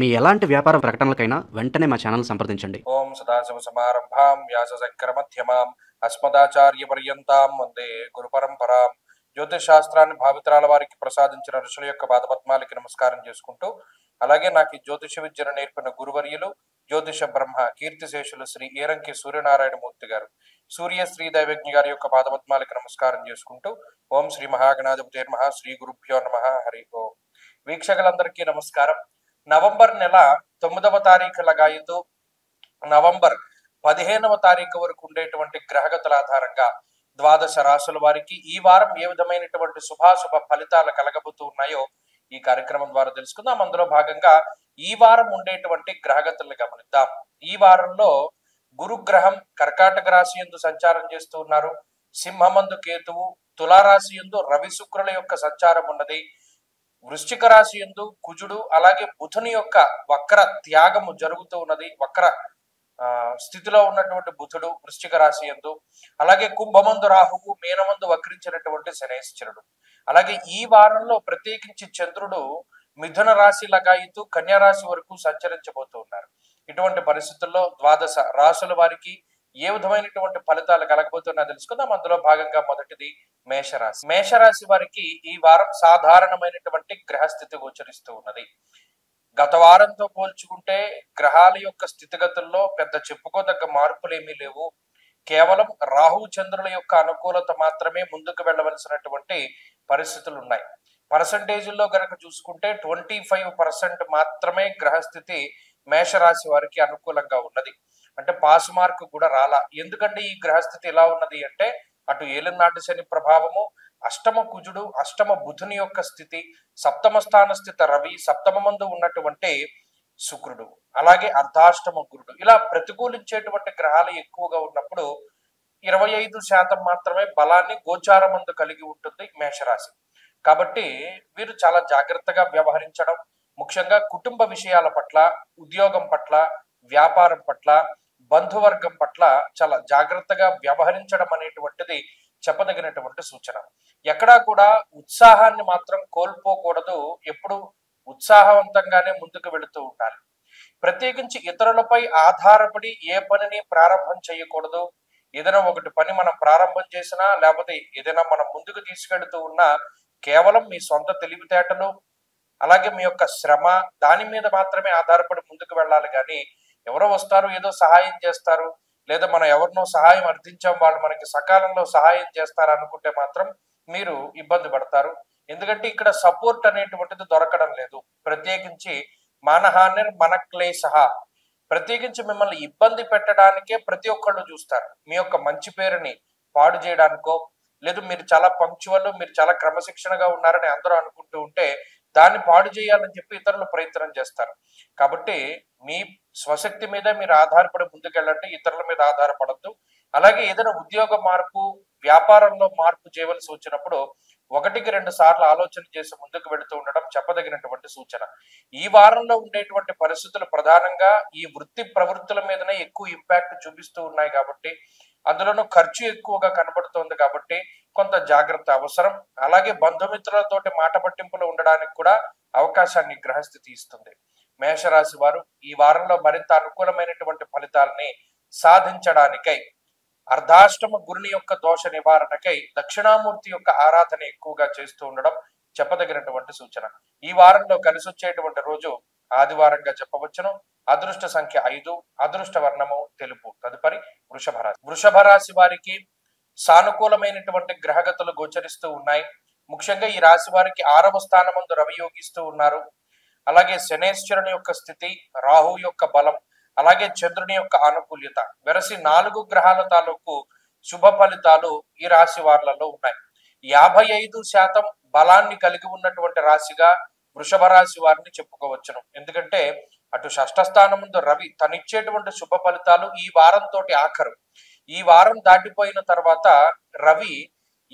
మీ ఎలాంటి వ్యాపార ప్రకటనలకైనా వెంటనే మా ఛానల్ సంప్రదించండి. ఓం సదాశివసమారంభాం వ్యాసశంకరమధ్యమాం అస్మదాచార్యపర్యంతాం వందే గురు పరంపరాం. జ్యోతిష్ శాస్త్రాన్ని భావితరాల వారికి ప్రసాదించిన ఋషుల యొక్క పాదపద్మాలకి నమస్కారం చేసుకుంటూ, అలాగే నాకు ఈ జ్యోతిష విద్యను నేర్పిన గురువర్యులు జ్యోతిష బ్రహ్మ కీర్తిశేషులు శ్రీ ఏరంకి సూర్యనారాయణమూర్తి గారు, సూర్య శ్రీ దైవజ్ఞ గారి యొక్క పాదపద్మాలకి నమస్కారం చేసుకుంటూ, ఓం శ్రీ మహాగణాధిపతే నమః, శ్రీ గురుభ్యో నమః, హరి ఓం. వీక్షకులందరికీ నమస్కారం. నవంబర్ నెల 9వ తారీఖు లగాయతు నవంబర్ 15వ తారీఖు వరకు ఉండేటువంటి గ్రహగతుల ఆధారంగా ద్వాదశ రాశుల వారికి ఈ వారం ఏ విధమైనటువంటి శుభాశుభ ఫలితాలు కలగబోతూ ఉన్నాయో ఈ కార్యక్రమం ద్వారా తెలుసుకుందాం. అందులో భాగంగా ఈ వారం ఉండేటువంటి గ్రహగతులను గమనిద్దాం. ఈ వారంలో గురుగ్రహం కర్కాటక రాశి యందు సంచారం చేస్తూ ఉన్నారు. సింహమందు కేతువు, తులారాశి యందు రవి శుక్రుల యొక్క సంచారం ఉన్నది. వృశ్చిక రాశి యందు కుజుడు, అలాగే బుధుని యొక్క వక్ర త్యాగము జరుగుతూ ఉన్నది. వక్ర స్థితిలో ఉన్నటువంటి బుధుడు వృశ్చిక రాశి యందు, అలాగే కుంభమందు రాహువు, మీనమందు వక్రించినటువంటి శనేశ్వరుడు. అలాగే ఈ వారంలో ప్రత్యేకించి చంద్రుడు మిథున రాశి లగాయితూ కన్యా రాశి వరకు సంచరించబోతూ ఉన్నారు. ఇటువంటి పరిస్థితుల్లో ద్వాదశ రాశుల వారికి ఏ విధమైనటువంటి ఫలితాలు కలగబోతున్నా తెలుసుకుందాం. అందులో భాగంగా మొదటిది మేషరాశి. మేషరాశి వారికి ఈ వారం సాధారణమైనటువంటి గ్రహస్థితి గోచరిస్తూ ఉన్నది. గత వారంతో పోల్చుకుంటే గ్రహాల యొక్క స్థితిగతుల్లో పెద్ద చెప్పుకోదగ్గ మార్పులు ఏమీ లేవు. కేవలం రాహు చంద్రుల యొక్క అనుకూలత మాత్రమే ముందుకు వెళ్ళవలసినటువంటి పరిస్థితులు ఉన్నాయి. పర్సంటేజ్లో గనక చూసుకుంటే 25% మాత్రమే గ్రహస్థితి మేషరాశి వారికి అనుకూలంగా ఉన్నది. అంటే పాస్ మార్క్ కూడా రాలా. ఎందుకంటే ఈ గ్రహస్థితి ఎలా ఉన్నది అంటే, అటు ఏలినాటి శని ప్రభావము, అష్టమ కుజుడు, అష్టమ బుధుని యొక్క స్థితి, సప్తమ స్థాన స్థిత రవి, సప్తమ మందు ఉన్నటువంటి శుక్రుడు, అలాగే అర్ధాష్టమ గురుడు, ఇలా ప్రతికూలించేటువంటి గ్రహాలు ఎక్కువగా ఉన్నప్పుడు 25% మాత్రమే బలాన్ని గోచారమందు కలిగి ఉంటుంది మేషరాశి. కాబట్టి వీరు చాలా జాగ్రత్తగా వ్యవహరించడం, ముఖ్యంగా కుటుంబ విషయాల పట్ల, ఉద్యోగం పట్ల, వ్యాపారం పట్ల, బంధువర్గం పట్ల చాలా జాగ్రత్తగా వ్యవహరించడం అనేటువంటిది చెప్పదగినటువంటి సూచన. ఎక్కడా కూడా ఉత్సాహాన్ని మాత్రం కోల్పోకూడదు. ఎప్పుడు ఉత్సాహవంతంగానే ముందుకు వెళుతూ ఉండాలి. ప్రత్యేకించి ఇతరులపై ఆధారపడి ఏ పనిని ప్రారంభం చేయకూడదు. ఏదైనా ఒకటి పని మనం ప్రారంభం చేసినా, లేకపోతే ఏదైనా మనం ముందుకు తీసుకెళ్తూ ఉన్నా, కేవలం మీ సొంత తెలివితేటలు, అలాగే మీ యొక్క శ్రమ, దాని మీద మాత్రమే ఆధారపడి ముందుకు వెళ్ళాలి. కానీ ఎవరో వస్తారు, ఏదో సహాయం చేస్తారు, లేదా మనం ఎవరినో సహాయం అర్థించాం, వాళ్ళు మనకి సకాలంలో సహాయం చేస్తారు అనుకుంటే మాత్రం మీరు ఇబ్బంది పడతారు. ఎందుకంటే ఇక్కడ సపోర్ట్ అనేటువంటిది దొరకడం లేదు. ప్రత్యేకించి మానహానిర్ మనక్లేశ, ప్రత్యేకించి మిమ్మల్ని ఇబ్బంది పెట్టడానికే ప్రతి ఒక్కళ్ళు చూస్తారు. మీ యొక్క మంచి పేరుని పాడు చేయడానికో, లేదు మీరు చాలా పంక్చువల్, మీరు చాలా క్రమశిక్షణగా ఉన్నారని అందరూ అనుకుంటూ ఉంటే దాన్ని పాడు చేయాలని చెప్పి ఇతరులు ప్రయత్నం చేస్తారు. కాబట్టి మీ స్వశక్తి మీద మీరు ఆధారపడి ముందుకెళ్ళండి, ఇతరుల మీద ఆధారపడద్దు. అలాగే ఏదైనా ఉద్యోగ మార్పు, వ్యాపారంలో మార్పు చేయవలసి వచ్చినప్పుడు 1-2 సార్లు ఆలోచన చేసి ముందుకు వెళుతూ ఉండడం చెప్పదగినటువంటి సూచన. ఈ వారంలో ఉండేటువంటి పరిస్థితులు ప్రధానంగా ఈ వృత్తి ప్రవృత్తుల మీదనే ఎక్కువ ఇంపాక్ట్ చూపిస్తూ ఉన్నాయి. కాబట్టి అందులోనూ ఖర్చు ఎక్కువగా కనబడుతోంది. కాబట్టి కొంత జాగ్రత్త అవసరం. అలాగే బంధుమిత్రులతోటి మాట పట్టింపులు ఉండడానికి కూడా అవకాశాన్ని గ్రహస్థితి ఇస్తుంది. మేషరాశి వారు ఈ వారంలో మరింత అనుకూలమైనటువంటి ఫలితాలని సాధించడానికై అర్ధాష్టమ గురుని యొక్క దోష నివారణకై దక్షిణామూర్తి యొక్క ఆరాధన ఎక్కువగా చేస్తూ ఉండడం చెప్పదగినటువంటి సూచన. ఈ వారంలో కలిసి వచ్చేటువంటి రోజు ఆదివారంగా చెప్పవచ్చును. అదృష్ట సంఖ్య 5, అదృష్ట వర్ణము తెలుపు. తదుపరి వృషభ రాశి. వృషభ రాశి వారికి సానుకూలమైనటువంటి గ్రహగతులు గోచరిస్తూ ఉన్నాయి. ముఖ్యంగా ఈ రాశి వారికి 6వ స్థానమందు రవి యోగిస్తూ ఉన్నారు. అలాగే శనేశ్వరుని యొక్క స్థితి, రాహు యొక్క బలం, అలాగే చంద్రుని యొక్క ఆనుకూల్యత, వెరసి 4 గ్రహాల తాలూకు శుభ ఫలితాలు ఈ రాశి వార్లలో ఉన్నాయి. 55% బలాన్ని కలిగి ఉన్నటువంటి రాశిగా వృషభ రాశి వారిని చెప్పుకోవచ్చును. ఎందుకంటే అటు షష్ఠ స్థానం ముందు రవి తనిచ్చేటువంటి శుభ ఫలితాలు ఈ వారంతో ఆఖరు. ఈ వారం దాటిపోయిన తర్వాత రవి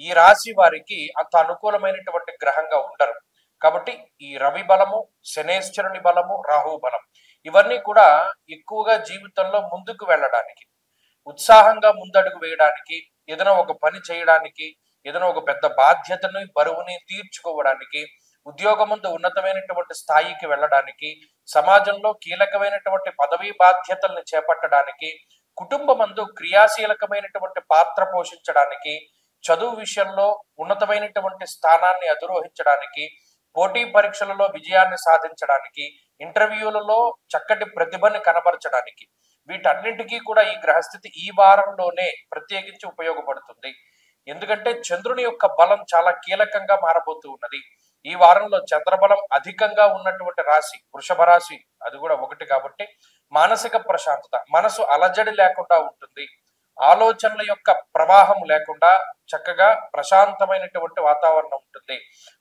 ఈ రాశి వారికి అంత అనుకూలమైనటువంటి గ్రహంగా ఉండరు. కాబట్టి ఈ రవి బలము, శనేశ్వరుని బలము, రాహు బలం, ఇవన్నీ కూడా ఎక్కువగా జీవితంలో ముందుకు వెళ్ళడానికి, ఉత్సాహంగా ముందడుగు వేయడానికి, ఏదైనా ఒక పని చేయడానికి, ఏదైనా ఒక పెద్ద బాధ్యతని, బరువుని తీర్చుకోవడానికి, ఉద్యోగముందు ఉన్నతమైనటువంటి స్థాయికి వెళ్ళడానికి, సమాజంలో కీలకమైనటువంటి పదవీ బాధ్యతల్ని చేపట్టడానికి, కుటుంబమందు క్రియాశీలకమైనటువంటి పాత్ర పోషించడానికి, చదువు విషయంలో ఉన్నతమైనటువంటి స్థానాన్ని అధిరోహించడానికి, పోటీ పరీక్షలలో విజయాన్ని సాధించడానికి, ఇంటర్వ్యూలలో చక్కటి ప్రతిభని కనబరచడానికి, వీటన్నింటికీ కూడా ఈ గ్రహస్థితి ఈ వారంలోనే ప్రత్యేకించి ఉపయోగపడుతుంది. ఎందుకంటే చంద్రుని యొక్క బలం చాలా కీలకంగా మారబోతూ ఉన్నది. ఈ వారంలో చంద్రబలం అధికంగా ఉన్నటువంటి రాశి వృషభ రాశి, అది కూడా ఒకటి కాబట్టి మానసిక ప్రశాంతత, మనసు అలజడి లేకుండా ఉంటుంది. ఆలోచనల యొక్క ప్రవాహం లేకుండా చక్కగా ప్రశాంతమైనటువంటి వాతావరణం ఉంటుంది.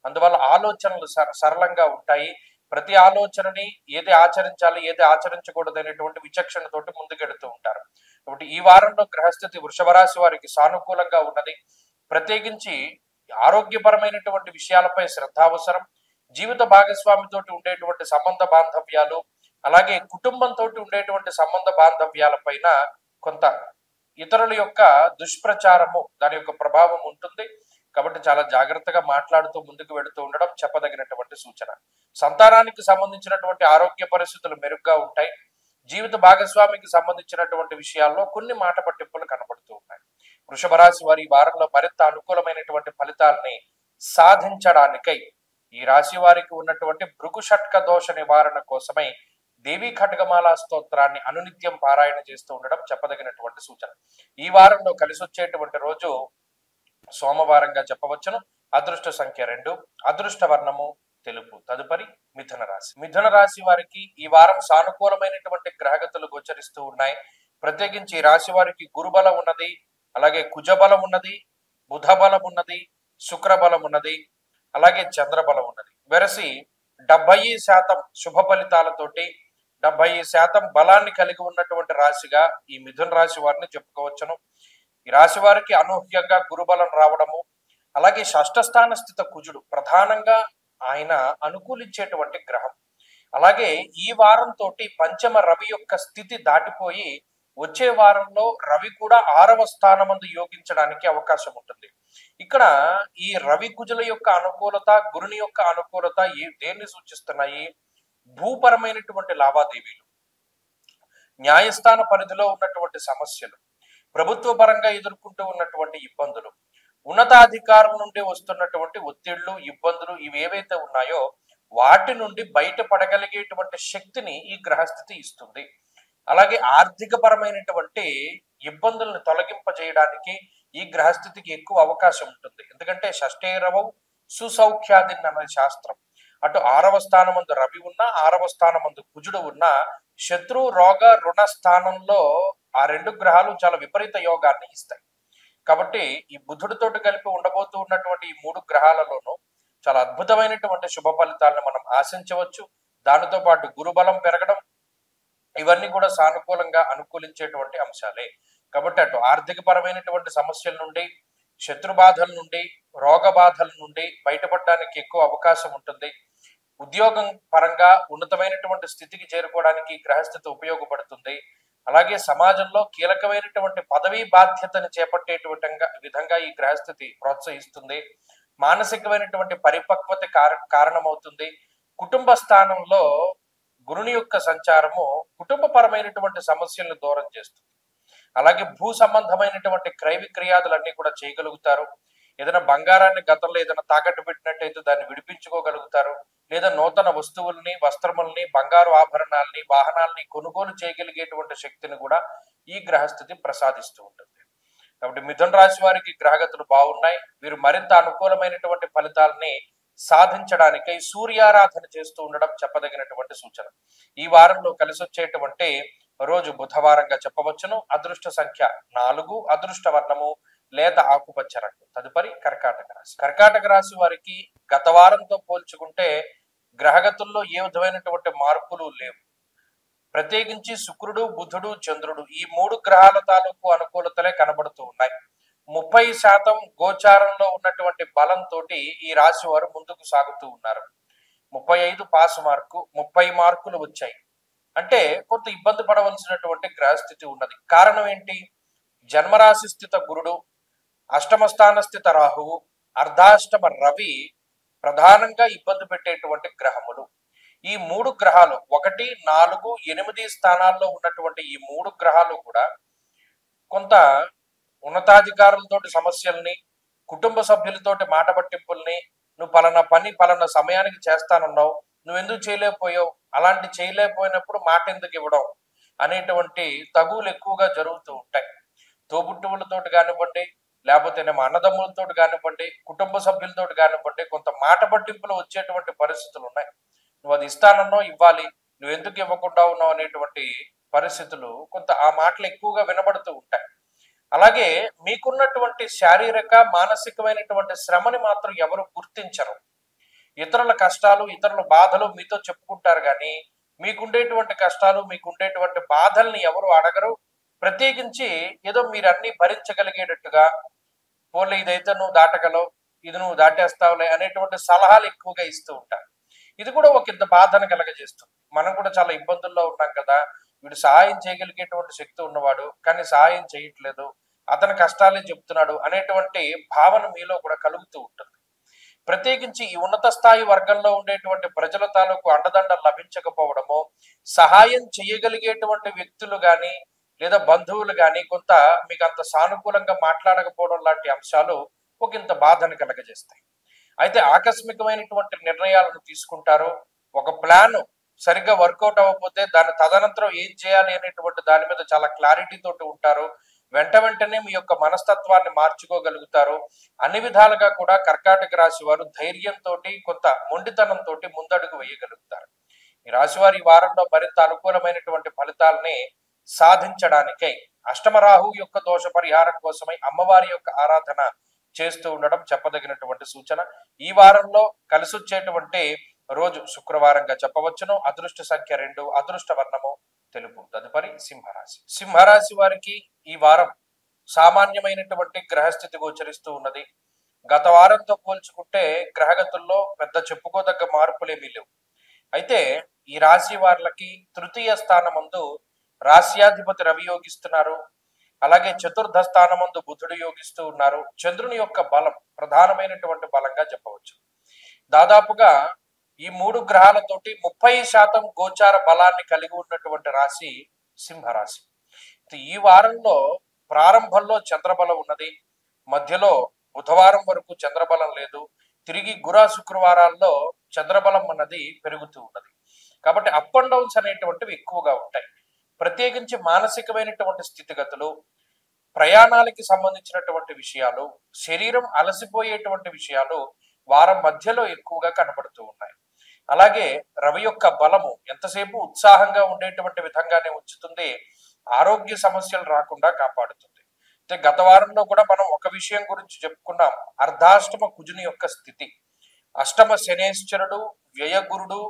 అందువల్ల ఆలోచనలు సరళంగా ఉంటాయి. ప్రతి ఆలోచనని ఏది ఆచరించాలి, ఏది ఆచరించకూడదు అనేటువంటి విచక్షణతోటి ముందుకెడుతూ ఉంటారు. కాబట్టి ఈ వారంలో గ్రహస్థితి వృషభ రాశి వారికి సానుకూలంగా ఉన్నది. ప్రత్యేకించి ఆరోగ్యపరమైనటువంటి విషయాలపై శ్రద్ధ అవసరం. జీవిత భాగస్వామితోటి ఉండేటువంటి సంబంధ బాంధవ్యాలు, అలాగే కుటుంబంతో ఉండేటువంటి సంబంధ బాంధవ్యాలపైన కొంత ఇతరుల యొక్క దుష్ప్రచారము, దాని యొక్క ప్రభావం ఉంటుంది. కాబట్టి చాలా జాగ్రత్తగా మాట్లాడుతూ ముందుకు వెళుతూ ఉండడం చెప్పదగినటువంటి సూచన. సంతానానికి సంబంధించినటువంటి ఆరోగ్య పరిస్థితులు మెరుగ్గా ఉంటాయి. జీవిత భాగస్వామికి సంబంధించినటువంటి విషయాల్లో కొన్ని మాట పట్టింపులు కనబడుతూ ఉన్నాయి. వృషభ రాశి వారి ఈ వారంలో మరింత అనుకూలమైనటువంటి ఫలితాలని సాధించడానికై ఈ రాశి వారికి ఉన్నటువంటి భృగు షట్క దోష నివారణ కోసమై దేవీ ఖడ్గమాల స్తోత్రాన్ని అనునిత్యం పారాయణ చేస్తూ ఉండడం చెప్పదగినటువంటి సూచన. ఈ వారంలో కలిసి వచ్చేటువంటి రోజు సోమవారంగా చెప్పవచ్చును. అదృష్ట సంఖ్య 2, అదృష్ట వర్ణము తెలుపు. తదుపరి మిథున రాశి. మిథున రాశి వారికి ఈ వారం సానుకూలమైనటువంటి గ్రహగతులు గోచరిస్తూ ఉన్నాయి. ప్రత్యేకించి ఈ రాశి వారికి గురుబలం ఉన్నది, అలాగే కుజబలం ఉన్నది, బుధ బలం ఉన్నది, శుక్ర బలం ఉన్నది, అలాగే చంద్రబలం ఉన్నది. వెరసి 70% శుభ ఫలితాలతోటి 70% బలాన్ని కలిగి ఉన్నటువంటి రాశిగా ఈ మిథున రాశి వారిని చెప్పుకోవచ్చును. ఈ రాశి వారికి అనూహ్యంగా గురుబలం రావడము, అలాగే షష్ఠస్థాన స్థిత కుజుడు ప్రధానంగా ఆయన అనుకూలించేటువంటి గ్రహం. అలాగే ఈ వారంతో పంచమ రవి యొక్క స్థితి దాటిపోయి వచ్చే వారంలో రవి కూడా 6వ స్థానమందు యోగించడానికి అవకాశం ఉంటుంది. ఇక్కడ ఈ రవి కుజుల యొక్క అనుకూలత, గురుని యొక్క అనుకూలత దేన్ని సూచిస్తున్నాయి? భూపరమైనటువంటి లావాదేవీలు, న్యాయస్థాన పరిధిలో ఉన్నటువంటి సమస్యలు, ప్రభుత్వ పరంగా ఎదుర్కొంటూ ఉన్నటువంటి ఇబ్బందులు, ఉన్నతాధికారుల నుండి వస్తున్నటువంటి ఒత్తిళ్లు, ఇబ్బందులు, ఇవి ఏవైతే ఉన్నాయో వాటి నుండి బయటపడగలిగేటువంటి శక్తిని ఈ గ్రహస్థితి ఇస్తుంది. అలాగే ఆర్థిక పరమైనటువంటి ఇబ్బందులను తొలగింపజేయడానికి ఈ గ్రహస్థితికి ఎక్కువ అవకాశం ఉంటుంది. ఎందుకంటే షష్ఠేరవం సుసౌఖ్యాదిన్ అనే శాస్త్రం. అటు 6వ స్థానమందు రవి ఉన్నా, 6వ స్థానమందు కుజుడు ఉన్నా, శత్రు రోగ రుణ స్థానంలో ఆ 2 గ్రహాలు చాలా విపరీత యోగాన్ని ఇస్తాయి. కాబట్టి ఈ బుధుడితోటి కలిపి ఉండబోతూ ఉన్నటువంటి ఈ 3 గ్రహాలలోనూ చాలా అద్భుతమైనటువంటి శుభ ఫలితాలను మనం ఆశించవచ్చు. దానితో పాటు గురుబలం పెరగడం, ఇవన్నీ కూడా సానుకూలంగా అనుకూలించేటువంటి అంశాలే. కాబట్టి అటు ఆర్థిక పరమైనటువంటి సమస్యల నుండి, శత్రు బాధల నుండి, రోగ బాధల నుండి బయటపడడానికి ఎక్కువ అవకాశం ఉంటుంది. ఉద్యోగం పరంగా ఉన్నతమైనటువంటి స్థితికి చేరుకోవడానికి గ్రహస్థితి ఉపయోగపడుతుంది. అలాగే సమాజంలో కీలకమైనటువంటి పదవీ బాధ్యతను చేపట్టేటువంటి విధంగా ఈ గ్రహస్థితి ప్రోత్సహిస్తుంది. మానసికమైనటువంటి పరిపక్వత కారణమవుతుంది. కుటుంబ స్థానంలో గురుని యొక్క సంచారము కుటుంబపరమైనటువంటి సమస్యలను దూరం చేస్తుంది. అలాగే భూ సంబంధమైనటువంటి క్రయ విక్రయాదులన్నీ కూడా చేయగలుగుతారు. ఏదైనా బంగారాన్ని గతంలో ఏదైనా తాకట్టు పెట్టినట్టయితే దాన్ని విడిపించుకోగలుగుతారు. లేదా నూతన వస్తువుల్ని, వస్త్రముల్ని, బంగారు ఆభరణాలని, వాహనాలని కొనుగోలు చేయగలిగేటువంటి శక్తిని కూడా ఈ గ్రహస్థితి ప్రసాదిస్తూ ఉంటుంది. కాబట్టి మిథున రాశి వారికి గ్రహగతులు బాగున్నాయి. వీరు మరింత అనుకూలమైనటువంటి ఫలితాలని సాధించడానికై సూర్యారాధన చేస్తూ ఉండడం చెప్పదగినటువంటి సూచన. ఈ వారంలో కలిసి వచ్చేటువంటి రోజు బుధవారంగా చెప్పవచ్చును. అదృష్ట సంఖ్య 4, అదృష్ట వర్ణము లేత ఆకుపచ్చ రంగు. తదుపరి కర్కాటక రాశి. కర్కాటక రాశి వారికి గత వారంతో పోల్చుకుంటే గ్రహగతుల్లో ఏ విధమైనటువంటి మార్పులు లేవు. ప్రత్యేకించి శుక్రుడు, బుధుడు, చంద్రుడు ఈ 3 గ్రహాల తాలూకు అనుకూలతలే కనబడుతూ ఉన్నాయి. 30% గోచారంలో ఉన్నటువంటి బలంతో ఈ రాశి వారు ముందుకు సాగుతూ ఉన్నారు. 35 పాస్ మార్కు, 30 మార్కులు వచ్చాయి. అంటే కొంత ఇబ్బంది పడవలసినటువంటి గ్రహస్థితి ఉన్నది. కారణం ఏంటి? జన్మరాశి స్థిత గురుడు, అష్టమ స్థాన స్థిత రాహువు, అర్ధాష్టమ రవి ప్రధానంగా ఇబ్బంది పెట్టేటువంటి గ్రహములు. ఈ 3 గ్రహాలు 1, 4, 8 స్థానాల్లో ఉన్నటువంటి ఈ 3 గ్రహాలు కూడా కొంత ఉన్నతాధికారులతోటి సమస్యల్ని, కుటుంబ సభ్యులతోటి మాట పట్టింపుల్ని, నువ్వు పలానా పని పలానా సమయానికి చేస్తానన్నావు, నువ్వెందుకు చేయలేకపోయావు, అలాంటి చేయలేకపోయినప్పుడు మాట ఎందుకు ఇవ్వడం అనేటువంటి తగువులు ఎక్కువగా జరుగుతూ ఉంటాయి. తోబుట్టువులతోటి కానివ్వండి, లేకపోతేనేమో అన్నదమ్ములతోటి కానివ్వండి, కుటుంబ సభ్యులతోటి కానివ్వండి, కొంత మాట పట్టింపులు వచ్చేటువంటి పరిస్థితులు ఉన్నాయి. నువ్వు అది ఇస్తానన్నావు, ఇవ్వాలి, నువ్వు ఎందుకు ఇవ్వకుండా ఉన్నావు అనేటువంటి పరిస్థితులు కొంత ఆ మాటలు ఎక్కువగా వినబడుతూ ఉంటాయి. అలాగే మీకున్నటువంటి శారీరక మానసికమైనటువంటి శ్రమని మాత్రం ఎవరు గుర్తించరు. ఇతరుల కష్టాలు ఇతరుల బాధలు మీతో చెప్పుకుంటారు కానీ మీకుండేటువంటి కష్టాలు మీకుండేటువంటి బాధల్ని ఎవరు అడగరు. ప్రత్యేకించి ఏదో మీరు అన్ని భరించగలిగేటట్టుగా, పోలే ఇదైతే నువ్వు దాటగలవు, ఇది నువ్వు దాటేస్తావులే అనేటువంటి సలహాలు ఎక్కువగా ఇస్తూ ఉంటారు. ఇది కూడా ఒక ఇంత బాధను కలగజేస్తుంది. మనం కూడా చాలా ఇబ్బందుల్లో ఉన్నాం కదా, వీడు సహాయం చేయగలిగేటువంటి శక్తి ఉన్నవాడు కానీ సహాయం చేయట్లేదు, అతని కష్టాలే చెప్తున్నాడు అనేటువంటి భావన మీలో కూడా కలుగుతూ ఉంటుంది. ప్రత్యేకించి ఈ ఉన్నత స్థాయి వర్గంలో ఉండేటువంటి ప్రజల తాలూకు అండదండలు లభించకపోవడము, సహాయం చేయగలిగేటువంటి వ్యక్తులు కానీ లేదా బంధువులు కానీ కొంత మీకు అంత సానుకూలంగా మాట్లాడకపోవడం లాంటి అంశాలు ఒక ఇంత బాధను కలగజేస్తాయి. అయితే ఆకస్మికమైనటువంటి నిర్ణయాలను తీసుకుంటారు. ఒక ప్లాన్ సరిగ్గా వర్కౌట్ అవ్వకపోతే దాని తదనంతరం ఏం చేయాలి అనేటువంటి దాని మీద చాలా క్లారిటీ తోటి ఉంటారు. వెంటనే మీ యొక్క మనస్తత్వాన్ని మార్చుకోగలుగుతారు. అన్ని విధాలుగా కూడా కర్కాటక రాశి వారు ధైర్యంతో కొంత మొండితనంతో ముందడుగు వేయగలుగుతారు. ఈ రాశి వారి ఈ వారంలో మరింత అనుకూలమైనటువంటి ఫలితాలని సాధించడానికై అష్టమ రాహు యొక్క దోష పరిహారం కోసమై అమ్మవారి యొక్క ఆరాధన చేస్తూ ఉండడం చెప్పదగినటువంటి సూచన. ఈ వారంలో కలిసొచ్చేటువంటి రోజు శుక్రవారంగా చెప్పవచ్చును. అదృష్ట సంఖ్య 2, అదృష్ట వర్ణము తెలుపు. తదుపరి సింహరాశి. సింహరాశి వారికి ఈ వారం సామాన్యమైనటువంటి గ్రహస్థితి గోచరిస్తూ ఉన్నది. గత వారంతో పోల్చుకుంటే గ్రహగతుల్లో పెద్ద చెప్పుకోదగ్గ మార్పులేమీ లేవు. అయితే ఈ రాశి వారికి తృతీయ స్థానమందు రాశ్యాధిపతి రవి యోగిస్తున్నారు. అలాగే చతుర్థ స్థానమందు బుధుడు యోగిస్తూ ఉన్నారు. చంద్రుని యొక్క బలం ప్రధానమైనటువంటి బలంగా చెప్పవచ్చు. దాదాపుగా ఈ 3 గ్రహాలతోటి 30% గోచార బలాన్ని కలిగి ఉన్నటువంటి రాశి సింహరాశి. ఈ వారంలో ప్రారంభంలో చంద్రబలం ఉన్నది, మధ్యలో బుధవారం వరకు చంద్రబలం లేదు, తిరిగి శుక్రవారాల్లో చంద్రబలం అన్నది పెరుగుతూ ఉన్నది. కాబట్టి అప్ అండ్ డౌన్స్ అనేటువంటివి ఎక్కువగా ఉంటాయి. ప్రత్యేకించి మానసికమైనటువంటి స్థితిగతులు, ప్రయాణాలకి సంబంధించినటువంటి విషయాలు, శరీరం అలసిపోయేటువంటి విషయాలు వారం మధ్యలో ఎక్కువగా కనబడుతూ ఉన్నాయి. అలాగే రవి యొక్క బలము ఎంతసేపు ఉత్సాహంగా ఉండేటువంటి విధంగానే ఉంచుతుంది, ఆరోగ్య సమస్యలు రాకుండా కాపాడుతుంది. అయితే గత వారంలో కూడా మనం ఒక విషయం గురించి చెప్పుకున్నాం, అర్ధాష్టమ కుజుని యొక్క స్థితి. అష్టమ శనేశ్వరుడు, వ్యయగురుడు,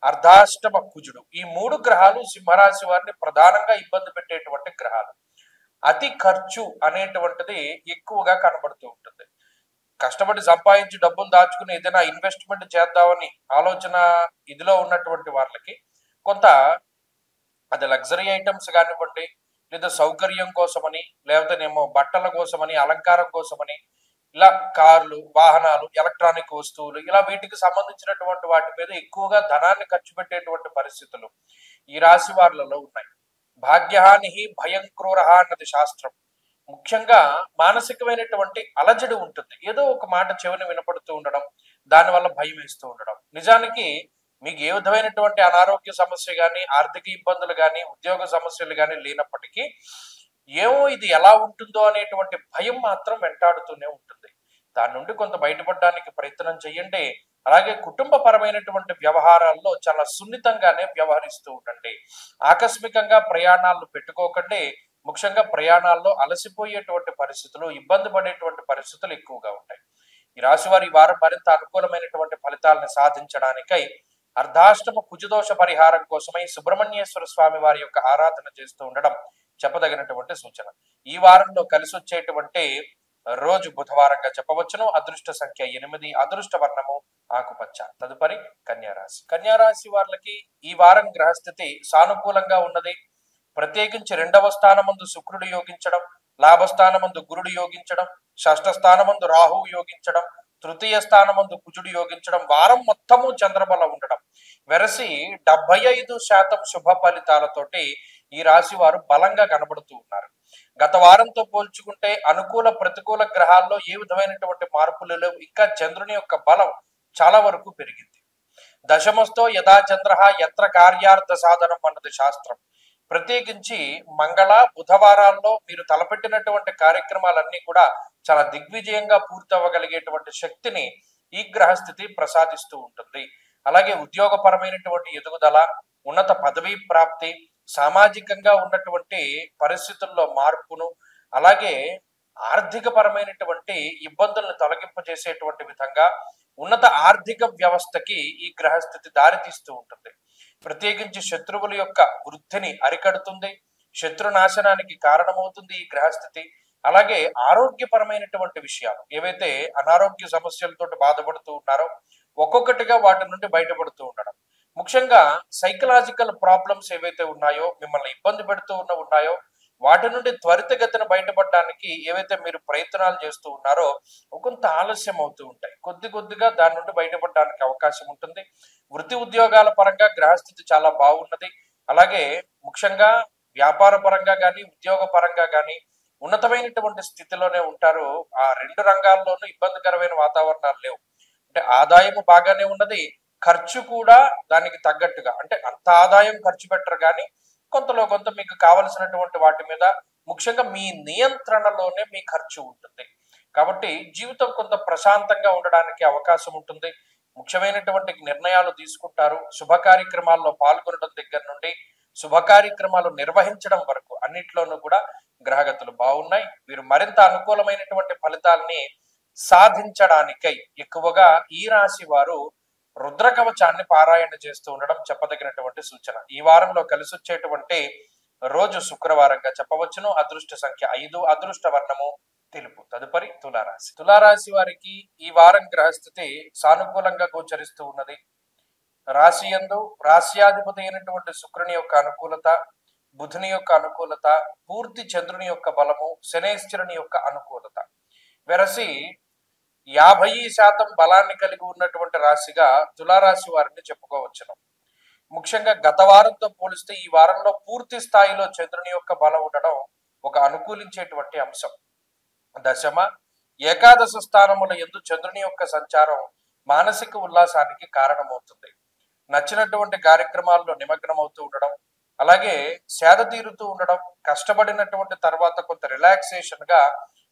అర్ధాష్టమ కుజుడు, ఈ 3 గ్రహాలు సింహరాశి వారిని ప్రధానంగా ఇబ్బంది పెట్టేటువంటి గ్రహాలు. అతి ఖర్చు అనేటువంటిది ఎక్కువగా కనబడుతూ ఉంటుంది. కష్టపడి సంపాదించి డబ్బులు దాచుకుని ఏదైనా ఇన్వెస్ట్మెంట్ చేద్దామని ఆలోచన ఇదిలో ఉన్నటువంటి వాళ్ళకి కొంత అది లగ్జరీ ఐటమ్స్ కానివ్వండి, లేదా సౌకర్యం కోసమని, లేకపోతేనేమో బట్టల కోసమని, అలంకారం కోసమని, ఇలా కార్లు, వాహనాలు, ఎలక్ట్రానిక్ వస్తువులు, ఇలా వీటికి సంబంధించినటువంటి వాటి మీద ఎక్కువగా ధనాన్ని ఖర్చు పెట్టేటువంటి పరిస్థితులు ఈ రాశి వారిలో ఉన్నాయి. భాగ్యహాని భయం క్రూర అన్నది శాస్త్రం. ముఖ్యంగా మానసికమైనటువంటి అలజడి ఉంటుంది. ఏదో ఒక మాట చెవిని వినపడుతూ ఉండడం, దానివల్ల భయం వేస్తూ ఉండడం. నిజానికి మీకు ఏ విధమైనటువంటి అనారోగ్య సమస్య కానీ, ఆర్థిక ఇబ్బందులు కానీ, ఉద్యోగ సమస్యలు కానీ లేనప్పటికీ ఏమో ఇది ఎలా ఉంటుందో అనేటువంటి భయం మాత్రం వెంటాడుతూనే ఉంటుంది. దాని నుండి కొంత బయటపడడానికి ప్రయత్నం చేయండి. అలాగే కుటుంబ పరమైనటువంటి వ్యవహారాల్లో చాలా సున్నితంగానే వ్యవహరిస్తూ ఉండండి. ఆకస్మికంగా ప్రయాణాలను పెట్టుకోకండి. ముఖ్యంగా ప్రయాణాల్లో అలసిపోయేటువంటి పరిస్థితులు, ఇబ్బంది పడేటువంటి పరిస్థితులు ఎక్కువగా ఉంటాయి. ఈ రాశి వారి ఈ వారం మరింత అనుకూలమైనటువంటి ఫలితాలను సాధించడానికై అర్ధాష్టమ కుజదోష పరిహారం కోసమై సుబ్రహ్మణ్యేశ్వర స్వామి వారి యొక్క ఆరాధన చేస్తూ ఉండడం చెప్పదగినటువంటి సూచన. ఈ వారంలో కలిసి వచ్చేటువంటి రోజు బుధవారంగా చెప్పవచ్చును. అదృష్ట సంఖ్య 8, అదృష్ట వర్ణము ఆకుపచ్చ. తదుపరి కన్యారాశి. కన్యారాశి వారికి ఈ వారం గ్రహస్థితి సానుకూలంగా ఉన్నది. ప్రత్యేకించి 2వ స్థానమందు శుక్రుడు యోగించడం, లాభస్థానమందు గురుడు యోగించడం, షష్ఠ స్థానమందు రాహువు యోగించడం, తృతీయ స్థానమందు కుజుడు యోగించడం, వారం మొత్తము చంద్రబలం ఉండడం, వెరసి 75% శుభ ఫలితాలతోటి ఈ రాశి వారు బలంగా కనబడుతూ ఉన్నారు. గత వారంతో పోల్చుకుంటే అనుకూల ప్రతికూల గ్రహాల్లో ఏ విధమైనటువంటి మార్పులు లేవు. ఇంకా చంద్రుని యొక్క బలం చాలా వరకు పెరిగింది. దశమస్తో యథా చంద్ర యత్ర కార్యార్థ సాధనం అన్నది శాస్త్రం. ప్రత్యేకించి మంగళ బుధవారాల్లో మీరు తలపెట్టినటువంటి కార్యక్రమాలన్నీ కూడా చాలా దిగ్విజయంగా పూర్తి అవ్వగలిగేటువంటి శక్తిని ఈ గ్రహస్థితి ప్రసాదిస్తూ ఉంటుంది. అలాగే ఉద్యోగపరమైనటువంటి ఎదుగుదల, ఉన్నత పదవీ ప్రాప్తి, సామాజికంగా ఉన్నటువంటి పరిస్థితుల్లో మార్పును, అలాగే ఆర్థిక పరమైనటువంటి ఇబ్బందులను తొలగింపజేసేటువంటి విధంగా ఉన్నత ఆర్థిక వ్యవస్థకి ఈ గ్రహస్థితి దారితీస్తూ ఉంటుంది. ప్రత్యేకించి శత్రువుల యొక్క వృద్ధిని అరికడుతుంది, శత్రు నాశనానికి కారణమవుతుంది ఈ గ్రహస్థితి. అలాగే ఆరోగ్యపరమైనటువంటి విషయాలు ఏవైతే అనారోగ్య సమస్యలతో బాధపడుతూ ఉన్నారో ఒక్కొక్కటిగా వాటి నుండి బయటపడుతూ ఉండడం, ముఖ్యంగా సైకలాజికల్ ప్రాబ్లమ్స్ ఏవైతే ఉన్నాయో, మిమ్మల్ని ఇబ్బంది పెడుతూ ఉన్నాయో వాటి నుండి త్వరితగతిన బయటపడడానికి ఏవైతే మీరు ప్రయత్నాలు చేస్తూ ఉన్నారో కొంత ఆలస్యం అవుతూ ఉంటాయి. కొద్దిగా దాని నుండి బయటపడడానికి అవకాశం ఉంటుంది. వృత్తి ఉద్యోగాల పరంగా గ్రహస్థితి చాలా బాగున్నది. అలాగే ముఖ్యంగా వ్యాపార పరంగా కానీ ఉద్యోగ పరంగా కానీ ఉన్నతమైనటువంటి స్థితిలోనే ఉంటారు. ఆ రెండు రంగాల్లోనూ ఇబ్బందికరమైన వాతావరణాలు లేవు. అంటే ఆదాయం బాగానే ఉన్నది, ఖర్చు కూడా దానికి తగ్గట్టుగా, అంటే అంత ఆదాయం ఖర్చు పెట్టరు కానీ కొంతలో కొంత మీకు కావలసినటువంటి వాటి మీద ముఖ్యంగా మీ నియంత్రణలోనే మీ ఖర్చు ఉంటుంది. కాబట్టి జీవితం కొంత ప్రశాంతంగా ఉండడానికి అవకాశం ఉంటుంది. ముఖ్యమైనటువంటి నిర్ణయాలు తీసుకుంటారు. శుభ కార్యక్రమాల్లో పాల్గొనడం దగ్గర నుండి శుభ కార్యక్రమాలు నిర్వహించడం వరకు అన్నిట్లోనూ కూడా గ్రహగతులు బాగున్నాయి. వీరు మరింత అనుకూలమైనటువంటి ఫలితాలని సాధించడానికై ఎక్కువగా ఈ రాశి వారు రుద్ర కవచాన్ని పారాయణ చేస్తూ ఉండడం చెప్పదగినటువంటి సూచన. ఈ వారంలో కలిసి వచ్చేటువంటి రోజు శుక్రవారంగా చెప్పవచ్చును. అదృష్ట సంఖ్య 5, అదృష్ట వర్ణము తెలుపు. తదుపరి తులారాశి. తులారాశి వారికి ఈ వారం గ్రహస్థితి సానుకూలంగా గోచరిస్తూ ఉన్నది. రాశి యందు రాశ్యాధిపతి అయినటువంటి శుక్రుని యొక్క అనుకూలత, బుధుని యొక్క అనుకూలత, పూర్తి చంద్రుని యొక్క బలము, శనేశ్వరుని యొక్క అనుకూలత వెరసి 50% బలాన్ని కలిగి ఉన్నటువంటి రాశిగా తులారాశి వారిని చెప్పుకోవచ్చును. ముఖ్యంగా గత వారంతో పోలిస్తే ఈ వారంలో పూర్తి స్థాయిలో చంద్రుని యొక్క బలం ఉండడం ఒక అనుకూలించేటువంటి అంశం. దశమ ఏకాదశ స్థానముల యందు చంద్రుని యొక్క సంచారం మానసిక ఉల్లాసానికి కారణమవుతుంది. నచ్చినటువంటి కార్యక్రమాల్లో నిమగ్నమవుతూ ఉండడం, అలాగే సేద తీరుతూ ఉండడం, కష్టపడినటువంటి తర్వాత కొంత రిలాక్సేషన్ గా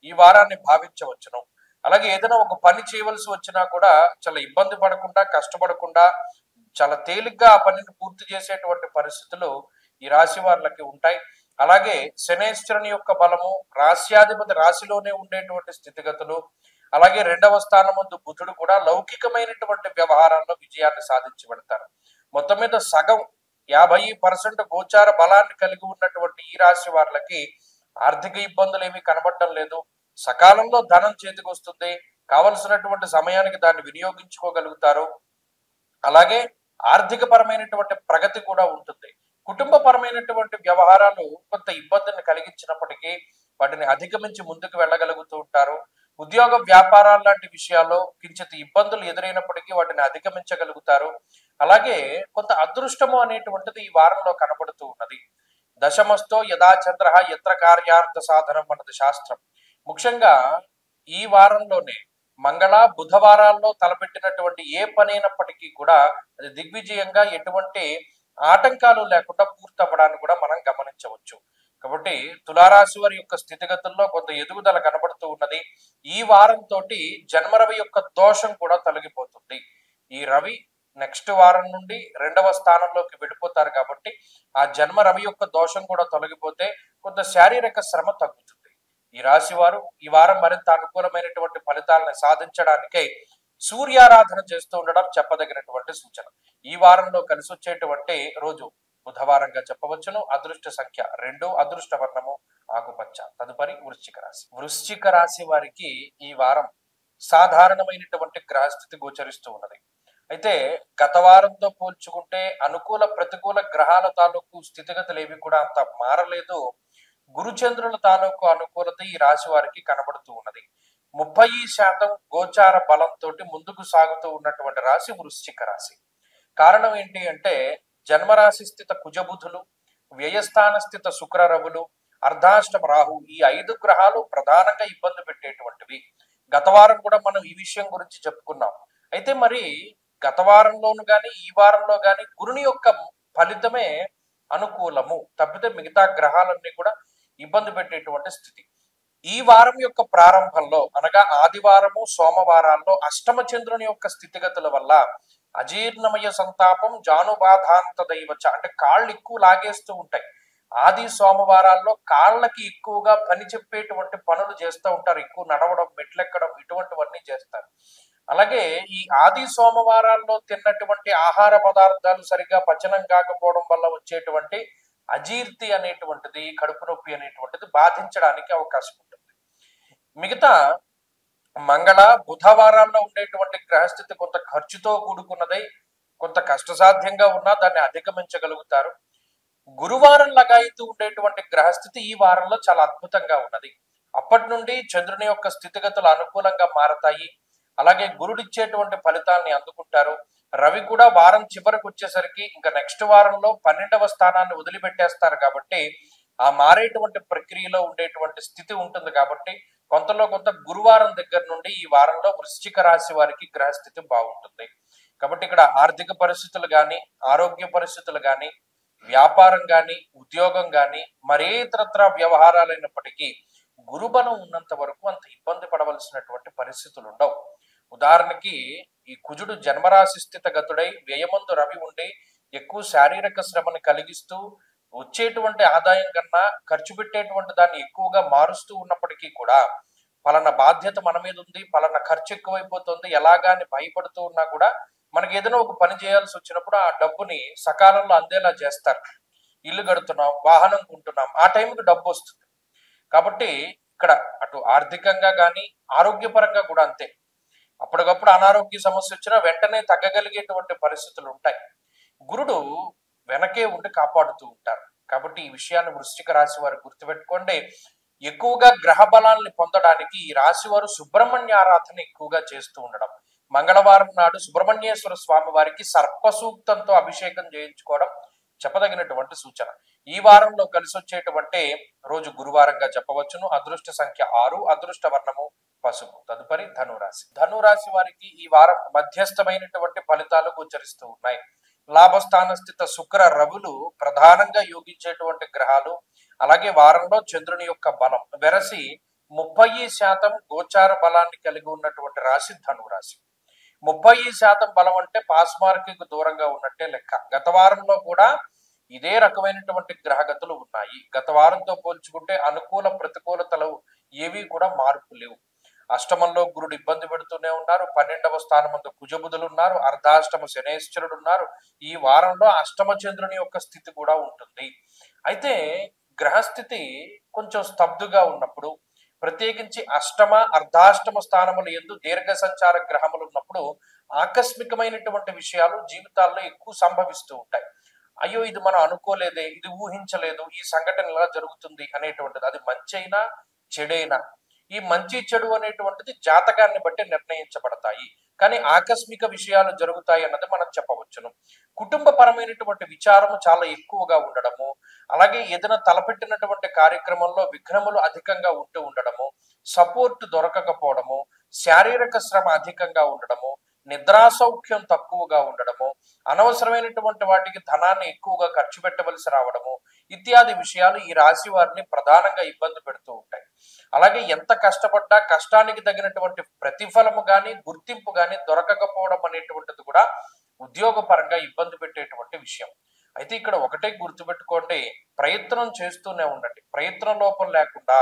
ఈ వారాన్ని భావించవచ్చును. అలాగే ఏదైనా ఒక పని చేయవలసి వచ్చినా కూడా చాలా ఇబ్బంది పడకుండా, కష్టపడకుండా చాలా తేలిగ్గా ఆ పనిని పూర్తి చేసేటువంటి పరిస్థితులు ఈ రాశి వారికి ఉంటాయి. అలాగే శనేశ్వరుని యొక్క బలము, రాశ్యాధిపతి రాశిలోనే ఉండేటువంటి స్థితిగతులు, అలాగే 2వ స్థానం ముందు బుధుడు కూడా లౌకికమైనటువంటి వ్యవహారాల్లో విజయాన్ని సాధించి పెడతారు. మొత్తం మీద సగం 50% గోచార బలాన్ని కలిగి ఉన్నటువంటి ఈ రాశి వారికి ఆర్థిక ఇబ్బందులు ఏమీ కనబడటం లేదు. సకాలంలో ధనం చేతికి వస్తుంది. కావలసినటువంటి సమయానికి దాన్ని వినియోగించుకోగలుగుతారు. అలాగే ఆర్థిక పరమైనటువంటి ప్రగతి కూడా ఉంటుంది. కుటుంబ పరమైనటువంటి వ్యవహారాలు కొంత ఇబ్బందిని కలిగించినప్పటికీ వాటిని అధిగమించి ముందుకు వెళ్ళగలుగుతూ ఉంటారు. ఉద్యోగ వ్యాపారాలు లాంటి విషయాల్లో కించిత్ ఇబ్బందులు ఎదురైనప్పటికీ వాటిని అధిగమించగలుగుతారు. అలాగే కొంత అదృష్టము అనేటువంటిది ఈ వారంలో కనబడుతూ ఉన్నది. దశమస్తో యథా చంద్ర యత్ర కార్యార్థ సాధనం అన్నది శాస్త్రం. ముఖ్యంగా ఈ వారంలోనే మంగళ బుధవారాల్లో తలపెట్టినటువంటి ఏ పనైనప్పటికీ కూడా అది దిగ్విజయంగా ఎటువంటి ఆటంకాలు లేకుండా పూర్తవ్వడాన్ని కూడా మనం గమనించవచ్చు. కాబట్టి తులారాశి వారి యొక్క స్థితిగతుల్లో కొంత ఎదుగుదల కనబడుతూ ఉన్నది. ఈ వారంతో జన్మరవి యొక్క దోషం కూడా తొలగిపోతుంది. ఈ రవి నెక్స్ట్ వారం నుండి 2వ స్థానంలోకి వెళ్ళిపోతారు కాబట్టి ఆ జన్మ రవి యొక్క దోషం కూడా తొలగిపోతే కొంత శారీరక శ్రమ తగ్గుతుంది. ఈ రాశి వారు ఈ వారం మరింత అనుకూలమైనటువంటి ఫలితాలను సాధించడానికై సూర్యారాధన చేస్తూ ఉండడం చెప్పదగినటువంటి సూచన. ఈ వారంలో కలిసి వచ్చేటువంటి రోజు బుధవారంగా చెప్పవచ్చును. అదృష్ట సంఖ్య 2, అదృష్ట వర్ణము ఆకుపచ్చ. తదుపరి వృశ్చిక రాశి. వృశ్చిక రాశి వారికి ఈ వారం సాధారణమైనటువంటి గ్రహస్థితి గోచరిస్తూ ఉన్నది. అయితే గత వారంతో పోల్చుకుంటే అనుకూల ప్రతికూల గ్రహాల తాలూకు స్థితిగతులు ఏవి కూడా అంత మారలేదు. గురుచంద్రుల తాలూకు అనుకూలత ఈ రాశి వారికి కనబడుతూ ఉన్నది. 30% గోచార బలంతో ముందుకు సాగుతూ ఉన్నటువంటి రాశి వృశ్చిక రాశి. కారణం ఏంటి అంటే జన్మరాశి స్థిత కుజబుధులు, వ్యయస్థాన స్థిత శుక్ర రవులు, అర్ధాష్టమ రాహు, ఈ 5 గ్రహాలు ప్రధానంగా ఇబ్బంది పెట్టేటువంటివి. గత వారం కూడా మనం ఈ విషయం గురించి చెప్పుకున్నాం. అయితే మరి గత వారంలోను గాని ఈ వారంలో గాని గురుని యొక్క ఫలితమే అనుకూలము, తప్పితే మిగతా గ్రహాలన్నీ కూడా ఇబ్బంది పెట్టేటువంటి స్థితి. ఈ వారం యొక్క ప్రారంభంలో అనగా ఆదివారము సోమవారాల్లో అష్టమ చంద్రుని యొక్క స్థితిగతుల వల్ల అజీర్ణమయ సంతాపం జానుబాధాంత దైవచ, అంటే కాళ్ళు ఎక్కువ లాగేస్తూ ఉంటాయి. ఆది సోమవారాల్లో కాళ్ళకి ఎక్కువగా పని చెప్పేటువంటి పనులు చేస్తూ ఉంటారు. ఎక్కువ నడవడం, మెట్లెక్కడం, ఇటువంటివన్నీ చేస్తారు. అలాగే ఈ ఆది సోమవారాల్లో తిన్నటువంటి ఆహార పదార్థాలు సరిగా పచనం కాకపోవడం వల్ల వచ్చేటువంటి అజీర్తి అనేటువంటిది, కడుపు నొప్పి అనేటువంటిది బాధించడానికి అవకాశం ఉంటుంది. మిగతా మంగళ బుధవారాల్లో ఉండేటువంటి గ్రహస్థితి కొంత ఖర్చుతో కూడుకున్నదై కొంత కష్టసాధ్యంగా ఉన్నా దాన్ని అధిగమించగలుగుతారు. గురువారం లగాయితూ ఉండేటువంటి గ్రహస్థితి ఈ వారంలో చాలా అద్భుతంగా ఉన్నది. అప్పటి నుండి చంద్రుని యొక్క స్థితిగతులు అనుకూలంగా మారతాయి. అలాగే గురుడిచ్చేటువంటి ఫలితాన్ని అందుకుంటారు. రవి కూడా వారం చివరికి వచ్చేసరికి ఇంకా నెక్స్ట్ వారంలో 12వ స్థానాన్ని వదిలిపెట్టేస్తారు కాబట్టి ఆ మారేటువంటి ప్రక్రియలో ఉండేటువంటి స్థితి ఉంటుంది. కాబట్టి కొంతలో కొంత గురువారం దగ్గర నుండి ఈ వారంలో వృశ్చిక రాశి వారికి గ్రహస్థితి బాగుంటుంది. కాబట్టి ఇక్కడ ఆర్థిక పరిస్థితులు కానీ, ఆరోగ్య పరిస్థితులు కానీ, వ్యాపారం కానీ, ఉద్యోగం కానీ, మరే ఇతరత్ర వ్యవహారాలైనప్పటికీ గురుబలం ఉన్నంత వరకు అంత ఇబ్బంది పడవలసినటువంటి పరిస్థితులు ఉండవు. ఉదాహరణకి ఈ కుజుడు జన్మరాశి స్థిత గతుడై వ్యయమందు రవి ఉండి ఎక్కువ శారీరక శ్రమని కలిగిస్తూ వచ్చేటువంటి ఆదాయం కన్నా ఖర్చు పెట్టేటువంటి దాన్ని ఎక్కువగా మారుస్తూ ఉన్నప్పటికీ కూడా పలానా బాధ్యత మన మీద ఉంది, పలానా ఖర్చు ఎక్కువైపోతుంది ఎలాగా అని భయపడుతూ ఉన్నా కూడా మనకి ఏదైనా ఒక పని చేయాల్సి వచ్చినప్పుడు ఆ డబ్బుని సకాలంలో అందేలా చేస్తారు. ఇల్లు కడుతున్నాం, వాహనం కొంటున్నాం, ఆ టైంకి డబ్బు వస్తుంది. కాబట్టి ఇక్కడ అటు ఆర్థికంగా కానీ ఆరోగ్యపరంగా కూడా అంతే. అప్పటికప్పుడు అనారోగ్య సమస్య వచ్చినా వెంటనే తగ్గగలిగేటువంటి పరిస్థితులు ఉంటాయి. గురుడు వెనకే ఉండి కాపాడుతూ ఉంటారు. కాబట్టి ఈ విషయాన్ని వృశ్చిక రాశి వారు గుర్తుపెట్టుకోండి. ఎక్కువగా గ్రహ బలాల్ని పొందడానికి ఈ రాశి వారు సుబ్రహ్మణ్య ఆరాధన ఎక్కువగా చేస్తూ ఉండడం, మంగళవారం నాడు సుబ్రహ్మణ్యేశ్వర స్వామి వారికి సర్ప సూక్తంతో అభిషేకం చేయించుకోవడం చెప్పదగినటువంటి సూచన. ఈ వారంలో కలిసి వచ్చేటువంటి రోజు గురువారంగా చెప్పవచ్చును. అదృష్ట సంఖ్య 6, అదృష్ట వర్ణము పసుపు. తదుపరి ధనురాశి. ధనురాశి వారికి ఈ వారం మధ్యస్థమైనటువంటి ఫలితాలు గోచరిస్తూ ఉన్నాయి. లాభస్థాన స్థిత శుక్ర రవులు ప్రధానంగా యోగించేటువంటి గ్రహాలు. అలాగే వారంలో చంద్రుని యొక్క బలం వెరసి 30% గోచార బలాన్ని కలిగి ఉన్నటువంటి రాశి ధనురాశి. 30% బలం అంటే పాస్ మార్కింగ్ దూరంగా ఉన్నట్టే లెక్క. గత వారంలో కూడా ఇదే రకమైనటువంటి గ్రహగతులు ఉన్నాయి. గత వారంతో పోల్చుకుంటే అనుకూల ప్రతికూలతలు ఏవి కూడా మార్పు లేవు. అష్టమంలో గురుడు ఇబ్బంది పెడుతూనే ఉన్నారు. 12వ స్థానం ముందు కుజబుధులు ఉన్నారు. అర్ధాష్టమ శనేశ్వరుడు ఉన్నారు. ఈ వారంలో అష్టమ చంద్రుని యొక్క స్థితి కూడా ఉంటుంది. అయితే గ్రహస్థితి కొంచెం స్తబ్దుగా ఉన్నప్పుడు, ప్రత్యేకించి అష్టమ అర్ధాష్టమ స్థానములు ఎందు దీర్ఘ సంచార గ్రహములు ఉన్నప్పుడు ఆకస్మికమైనటువంటి విషయాలు జీవితాల్లో ఎక్కువ సంభవిస్తూ ఉంటాయి. అయ్యో ఇది మనం అనుకోలేదే, ఇది ఊహించలేదు, ఈ సంఘటన ఇలా జరుగుతుంది అనేటువంటిది. అది మంచి అయినా చెడైనా ఈ మంచి చెడు అనేటువంటిది జాతకాన్ని బట్టి నిర్ణయించబడతాయి. కానీ ఆకస్మిక విషయాలు జరుగుతాయి అన్నది మనం చెప్పవచ్చును. కుటుంబ పరమైనటువంటి విచారము చాలా ఎక్కువగా ఉండడము, అలాగే ఏదైనా తలపెట్టినటువంటి కార్యక్రమంలో విఘ్నములు అధికంగా ఉంటూ ఉండడము, సపోర్ట్ దొరకకపోవడము, శారీరక శ్రమ అధికంగా ఉండడము, నిద్రాసౌఖ్యం తక్కువగా ఉండడము, అనవసరమైనటువంటి వాటికి ధనాన్ని ఎక్కువగా ఖర్చు పెట్టవలసి రావడము ఇత్యాది విషయాలు ఈ రాశి వారిని ప్రధానంగా ఇబ్బంది పెడుతూ ఉంటాయి. అలాగే ఎంత కష్టపడ్డా కష్టానికి తగినటువంటి ప్రతిఫలము గాని గుర్తింపు గాని దొరకకపోవడం అనేటువంటిది కూడా ఉద్యోగపరంగా ఇబ్బంది పెట్టేటువంటి విషయం. అయితే ఇక్కడ ఒకటే గుర్తుపెట్టుకోండి, ప్రయత్నం చేస్తూనే ఉండండి, ప్రయత్నం లోపం లేకుండా.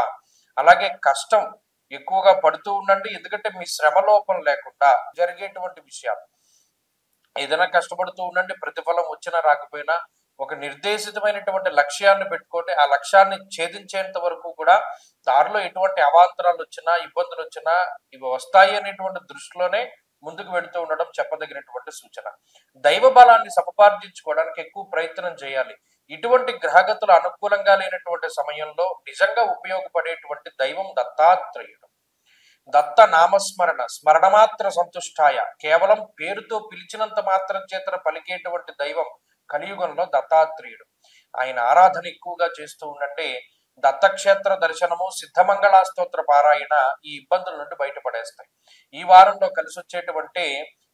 అలాగే కష్టం ఎక్కువగా పడుతూ ఉండండి, ఎందుకంటే మీ శ్రమ లోపం లేకుండా జరిగేటువంటి విషయాలు. ఏదైనా కష్టపడుతూ ఉండండి, ప్రతిఫలం వచ్చినా రాకపోయినా ఒక నిర్దేశితమైనటువంటి లక్ష్యాన్ని పెట్టుకోండి. ఆ లక్ష్యాన్ని ఛేదించేంత వరకు కూడా దారిలో ఎటువంటి అవాంతరాలు వచ్చినా ఇబ్బందులు వచ్చినా ఇవి వస్తాయి అనేటువంటి దృష్టిలోనే ముందుకు వెళుతూ ఉండడం చెప్పదగినటువంటి సూచన. దైవ బలాన్ని సముపార్జించుకోవడానికి ఎక్కువ ప్రయత్నం చేయాలి. ఇటువంటి గ్రహగతులు అనుకూలంగా లేనటువంటి సమయంలో నిజంగా ఉపయోగపడేటువంటి దైవం దత్తాత్రేయుడు. దత్త నామస్మరణ స్మరణమాత్ర సంతుష్టాయ, కేవలం పేరుతో పిలిచినంత మాత్రం చేతన పలికేటువంటి దైవం కలియుగంలో దత్తాత్రేయుడు. ఆయన ఆరాధన ఎక్కువగా చేస్తూ ఉన్నట్టే దత్తక్షేత్ర దర్శనము, సిద్ధమంగళ స్తోత్ర పారాయణ ఈ ఇబ్బందుల నుండి బయటపడేస్తాయి. ఈ వారంలో కలిసి వచ్చేటువంటి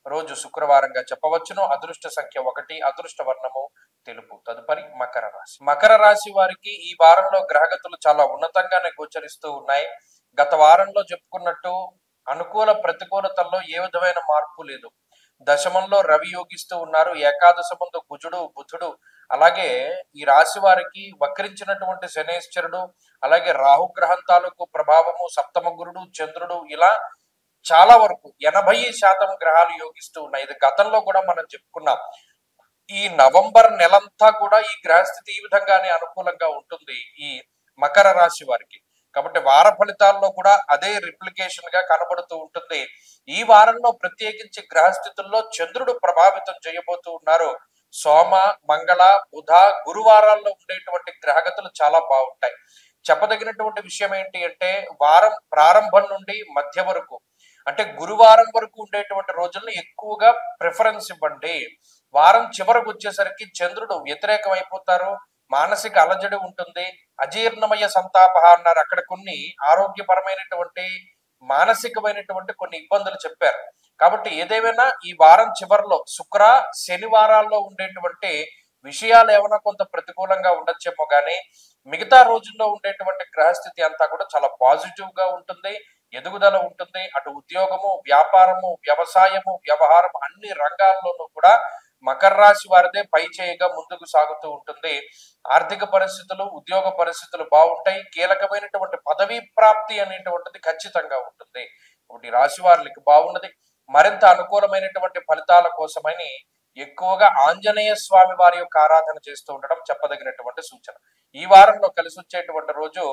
రోజు శుక్రవారంగా చెప్పవచ్చును. అదృష్ట సంఖ్య 1, అదృష్ట వర్ణము తెలుపు. తదుపరి మకర రాశి. మకర రాశి వారికి ఈ వారంలో గ్రహగతులు చాలా ఉన్నతంగానే గోచరిస్తూ ఉన్నాయి. గత వారంలో చెప్పుకున్నట్టు అనుకూల ప్రతికూలతల్లో ఏ విధమైన మార్పు లేదు. దశమంలో రవి యోగిస్తూ ఉన్నారు. ఏకాదశ ముందు కుజుడు బుధుడు, అలాగే ఈ రాశి వారికి వక్రించినటువంటి శనేశ్వరుడు, అలాగే రాహుగ్రహం తాలూకు ప్రభావము, సప్తమ గురుడు చంద్రుడు, ఇలా చాలా వరకు 80% గ్రహాలు యోగిస్తూ ఉన్నాయి. ఇది గతంలో కూడా మనం చెప్పుకున్నాం. ఈ నవంబర్ నెలంతా కూడా ఈ గ్రహస్థితి ఈ విధంగానే అనుకూలంగా ఉంటుంది ఈ మకర రాశి వారికి. కాబట్టి వార ఫలితాల్లో కూడా అదే రిప్లికేషన్ గా కనబడుతూ ఉంటుంది. ఈ వారంలో ప్రత్యేకించి గ్రహస్థితుల్లో చంద్రుడు ప్రభావితం చేయబోతూ ఉన్నారు. సోమ, మంగళ, బుధ, గురువారాల్లో ఉండేటువంటి గ్రహగతులు చాలా బాగుంటాయి. చెప్పదగినటువంటి విషయం ఏంటి అంటే వారం ప్రారంభం నుండి మధ్య వరకు, అంటే గురువారం వరకు ఉండేటువంటి రోజులను ఎక్కువగా ప్రిఫరెన్స్ ఇవ్వండి. వారం చివరకు వచ్చేసరికి చంద్రుడు వ్యతిరేకం అయిపోతారు. మానసిక అలజడి ఉంటుంది. అజీర్ణమయ సంతాప అన్నారు. అక్కడ కొన్ని ఆరోగ్యపరమైనటువంటి మానసికమైనటువంటి కొన్ని ఇబ్బందులు చెప్పారు. కాబట్టి ఏదేమైనా ఈ వారం చివరిలో శుక్ర శనివారాల్లో ఉండేటువంటి విషయాలు ఏమైనా కొంత ప్రతికూలంగా ఉండొచ్చేమో కానీ మిగతా రోజుల్లో ఉండేటువంటి గ్రహస్థితి అంతా కూడా చాలా పాజిటివ్ గా ఉంటుంది. ఎదుగుదల ఉంటుంది. అటు ఉద్యోగము, వ్యాపారము, వ్యవసాయము, వ్యవహారం అన్ని రంగాల్లోనూ కూడా మకర రాశి వారిదే పై చేయిగా ముందుకు సాగుతూ ఉంటుంది. ఆర్థిక పరిస్థితులు, ఉద్యోగ పరిస్థితులు బాగుంటాయి. కీలకమైనటువంటి పదవీ ప్రాప్తి అనేటువంటిది ఖచ్చితంగా ఉంటుంది. ఒకటి రాశి వారికి బాగున్నది. మరింత అనుకూలమైనటువంటి ఫలితాల కోసమని ఎక్కువగా ఆంజనేయ స్వామి వారి యొక్క ఆరాధన చేస్తూ ఉండడం చెప్పదగినటువంటి సూచన. ఈ వారంలో కలిసి వచ్చేటువంటి రోజు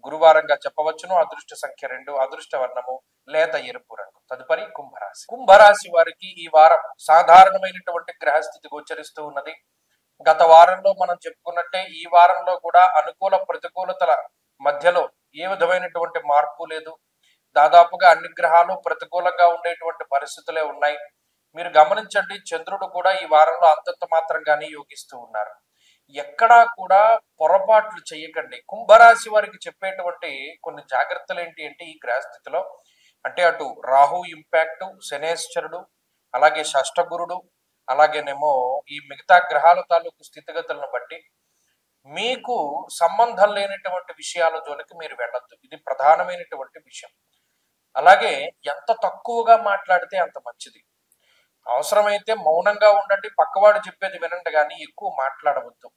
గురువారంగా చెప్పవచ్చును. అదృష్ట సంఖ్య 2, అదృష్ట వర్ణము లేత ఎరుపు రంగు. తదుపరి కుంభరాశి. కుంభరాశి వారికి ఈ వారం సాధారణమైనటువంటి గ్రహస్థితి గోచరిస్తూ ఉన్నది. గత వారంలో మనం చెప్పుకున్నట్టే ఈ వారంలో కూడా అనుకూల ప్రతికూలతల మధ్యలో ఏ విధమైనటువంటి మార్పు లేదు. దాదాపుగా అన్ని గ్రహాలు ప్రతికూలంగా ఉండేటువంటి పరిస్థితులే ఉన్నాయి. మీరు గమనించండి, చంద్రుడు కూడా ఈ వారంలో అంతంత మాత్రంగానే యోగిస్తూ ఉన్నారు. ఎక్కడా కూడా పొరపాట్లు చేయకండి. కుంభరాశి వారికి చెప్పేటువంటి కొన్ని జాగ్రత్తలు ఏంటి అంటే ఈ గ్రహస్థితిలో, అంటే అటు రాహు ఇంపాక్ట్, శనేశ్వరుడు, అలాగే షష్టగురుడు, అలాగేనేమో ఈ మిగతా గ్రహాల తాలూకు స్థితిగతులను బట్టి మీకు సంబంధం లేనటువంటి విషయాల జోలికి మీరు వెళ్ళొద్దు. ఇది ప్రధానమైనటువంటి విషయం. అలాగే ఎంత తక్కువగా మాట్లాడితే అంత మంచిది. అవసరమైతే మౌనంగా ఉండండి, పక్కవాడు చెప్పేది వినండి, కానీ ఎక్కువ మాట్లాడవద్దు.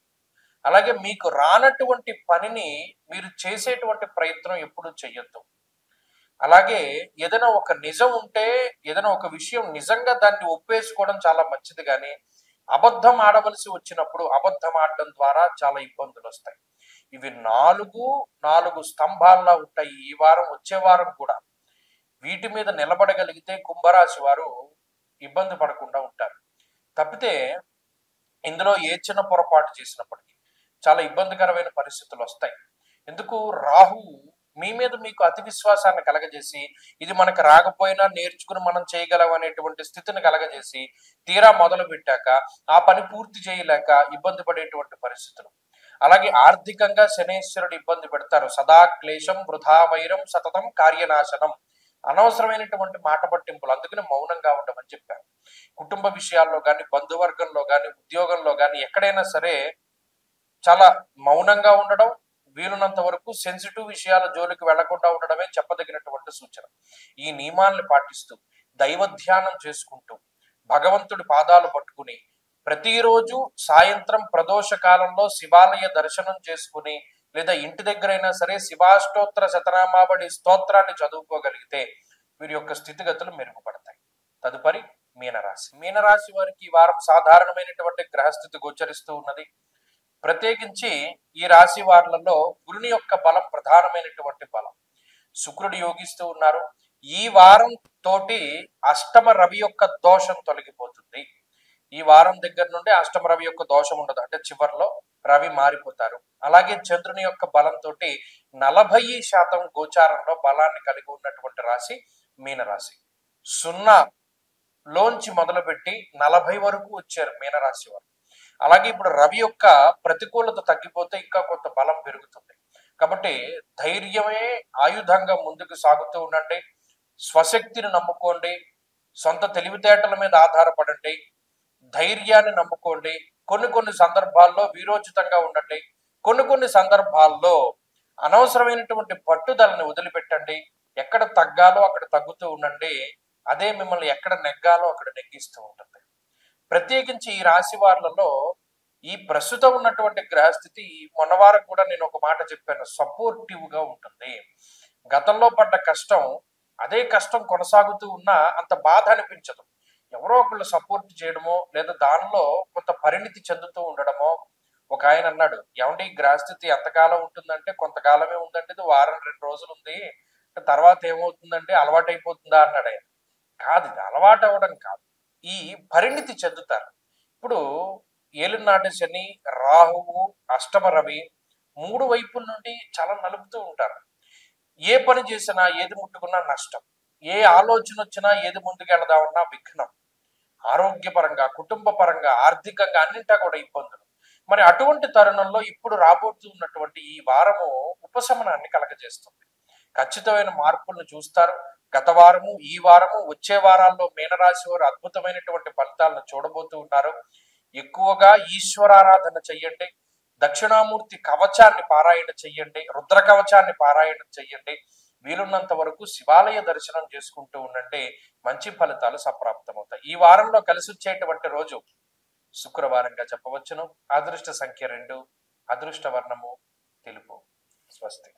అలాగే మీకు రానటువంటి పనిని మీరు చేసేటువంటి ప్రయత్నం ఎప్పుడు చెయ్యొద్దు. అలాగే ఏదైనా ఒక నిజం ఉంటే, ఏదైనా ఒక విషయం నిజంగా దాన్ని ఒప్పేసుకోవడం చాలా మంచిది, కానీ అబద్ధం ఆడవలసి వచ్చినప్పుడు అబద్ధం ఆడడం ద్వారా చాలా ఇబ్బందులు వస్తాయి. ఇవి నాలుగు స్తంభాల్లా ఉంటాయి. ఈ వారం వచ్చే వారం కూడా వీటి మీద నిలబడగలిగితే కుంభరాశి వారు ఇబ్బంది పడకుండా ఉంటారు. తప్పితే ఇందులో ఏ చిన్న పొరపాటు చేసినప్పటికీ చాలా ఇబ్బందికరమైన పరిస్థితులు వస్తాయి. ఎందుకు? రాహు మీ మీద మీకు అతి విశ్వాసాన్ని కలగజేసి ఇది మనకు రాకపోయినా నేర్చుకుని మనం చేయగలం అనేటువంటి స్థితిని కలగజేసి తీరా మొదలు పెట్టాక ఆ పని పూర్తి చేయలేక ఇబ్బంది పడేటువంటి పరిస్థితులు. అలాగే ఆర్థికంగా శనేశ్వరుడు ఇబ్బంది పెడతారు. సదా క్లేశం వృధా వైరం సతతం కార్యనాశనం. అనవసరమైనటువంటి మాట పట్టింపులు, అందుకని మౌనంగా ఉండమని చెప్పారు. కుటుంబ విషయాల్లో కానీ, బంధువర్గంలో కానీ, ఉద్యోగంలో కానీ ఎక్కడైనా సరే చాలా మౌనంగా ఉండడం, వీలున్నంత వరకు సెన్సిటివ్ విషయాల జోలికి వెళ్లకుండా ఉండడమే చెప్పదగినటువంటి సూచన. ఈ నియమాల్ని పాటిస్తూ దైవ ధ్యానం చేసుకుంటూ భగవంతుడి పాదాలు పట్టుకుని ప్రతిరోజు సాయంత్రం ప్రదోష కాలంలో శివాలయ దర్శనం చేసుకుని లేదా ఇంటి దగ్గరైనా సరే శివాష్టోత్తర శతనామావళి స్తోత్రాన్ని చదువుకోగలిగితే వీరి యొక్క స్థితిగతులు మెరుగుపడతాయి. తదుపరి మీనరాశి. మీనరాశి వారికి ఈ వారం సాధారణమైనటువంటి గ్రహస్థితి గోచరిస్తూ ఉన్నది. ప్రత్యేకించి ఈ రాశి వారులలో గురుని యొక్క బలం ప్రధానమైనటువంటి బలం. శుక్రుడు యోగిస్తూ ఉన్నారు. ఈ వారం తోటి అష్టమ రవి యొక్క దోషం తొలగిపోతుంది. ఈ వారం దగ్గర నుండి అష్టమ రవి యొక్క దోషం ఉండదు, అంటే చివర్లో రవి మారిపోతారు. అలాగే చంద్రుని యొక్క బలంతో 40% గోచారంలో బలాన్ని కలిగి ఉన్నటువంటి రాశి మీనరాశి. 0 లోంచి మొదలుపెట్టి 40 వరకు వచ్చారు మీనరాశి వారు. అలాగే ఇప్పుడు రవి యొక్క ప్రతికూలత తగ్గిపోతే ఇంకా కొంత బలం పెరుగుతుంది. కాబట్టి ధైర్యమే ఆయుధంగా ముందుకు సాగుతూ ఉండండి. స్వశక్తిని నమ్ముకోండి. సొంత తెలివితేటల మీద ఆధారపడండి. ధైర్యాన్ని నమ్ముకోండి. కొన్ని సందర్భాల్లో వీరోచితంగా ఉండండి. కొన్ని సందర్భాల్లో అనవసరమైనటువంటి పట్టుదలని వదిలిపెట్టండి. ఎక్కడ తగ్గాలో అక్కడ తగ్గుతూ ఉండండి. అదే మిమ్మల్ని ఎక్కడ నెగ్గాలో అక్కడ నెగ్గిస్తూ ఉంటుంది. ప్రత్యేకించి ఈ రాశి వారులలో ఈ ప్రస్తుతం ఉన్నటువంటి గ్రహస్థితి మొన్న వారం కూడా నేను ఒక మాట చెప్పాను, సపోర్టివ్ గా ఉంటుంది. గతంలో పడ్డ కష్టం అదే కష్టం కొనసాగుతూ ఉన్నా అంత బాధ అనిపించదు. ఎవరో ఒకళ్ళు సపోర్ట్ చేయడమో లేదా దానిలో కొంత పరిణితి చెందుతూ ఉండడమో. ఒక ఆయన అన్నాడు, ఏమంటే ఈ గ్రహస్థితి ఎంతకాలం ఉంటుందంటే కొంతకాలమే ఉందంటే ఇది వారం 2 రోజులు ఉంది, తర్వాత ఏమవుతుందంటే అలవాటైపోతుందా అన్నాడు ఆయన. కాదు, ఇది అలవాటు అవ్వడం కాదు, ఈ పరిణితి చెందుతారు. ఇప్పుడు ఏలినాటి శని, రాహువు, అష్టమ రవి 3 వైపుల నుండి చాలా నలుపుతూ ఉంటారు. ఏ పని చేసినా ఏది ముట్టుకున్నా నష్టం, ఏ ఆలోచన వచ్చినా ఏది ముందుకెళదామన్నా విఘ్నం. ఆరోగ్యపరంగా, కుటుంబ పరంగా, ఆర్థికంగా అన్నింటా కూడా ఇబ్బందులు. మరి అటువంటి తరుణంలో ఇప్పుడు రాబోతున్నటువంటి ఈ వారము ఉపశమనాన్ని కలగజేస్తుంది. ఖచ్చితమైన మార్పులను చూస్తారు. గత వారము, ఈ వారము, వచ్చే వారాల్లో మీనరాశి వారు అద్భుతమైనటువంటి ఫలితాలను చూడబోతూ ఉన్నారు. ఎక్కువగా ఈశ్వరారాధన చెయ్యండి. దక్షిణామూర్తి కవచాన్ని పారాయణ చెయ్యండి. రుద్ర కవచాన్ని పారాయణ చెయ్యండి. వీలున్నంత వరకు శివాలయ దర్శనం చేసుకుంటూ ఉండండి. మంచి ఫలితాలు సంప్రాప్తమవుతాయి. ఈ వారంలో కలిసి వచ్చేటువంటి రోజు శుక్రవారంగా చెప్పవచ్చును. అదృష్ట సంఖ్య 2, అదృష్ట వర్ణము తెలుపు. స్వస్తి.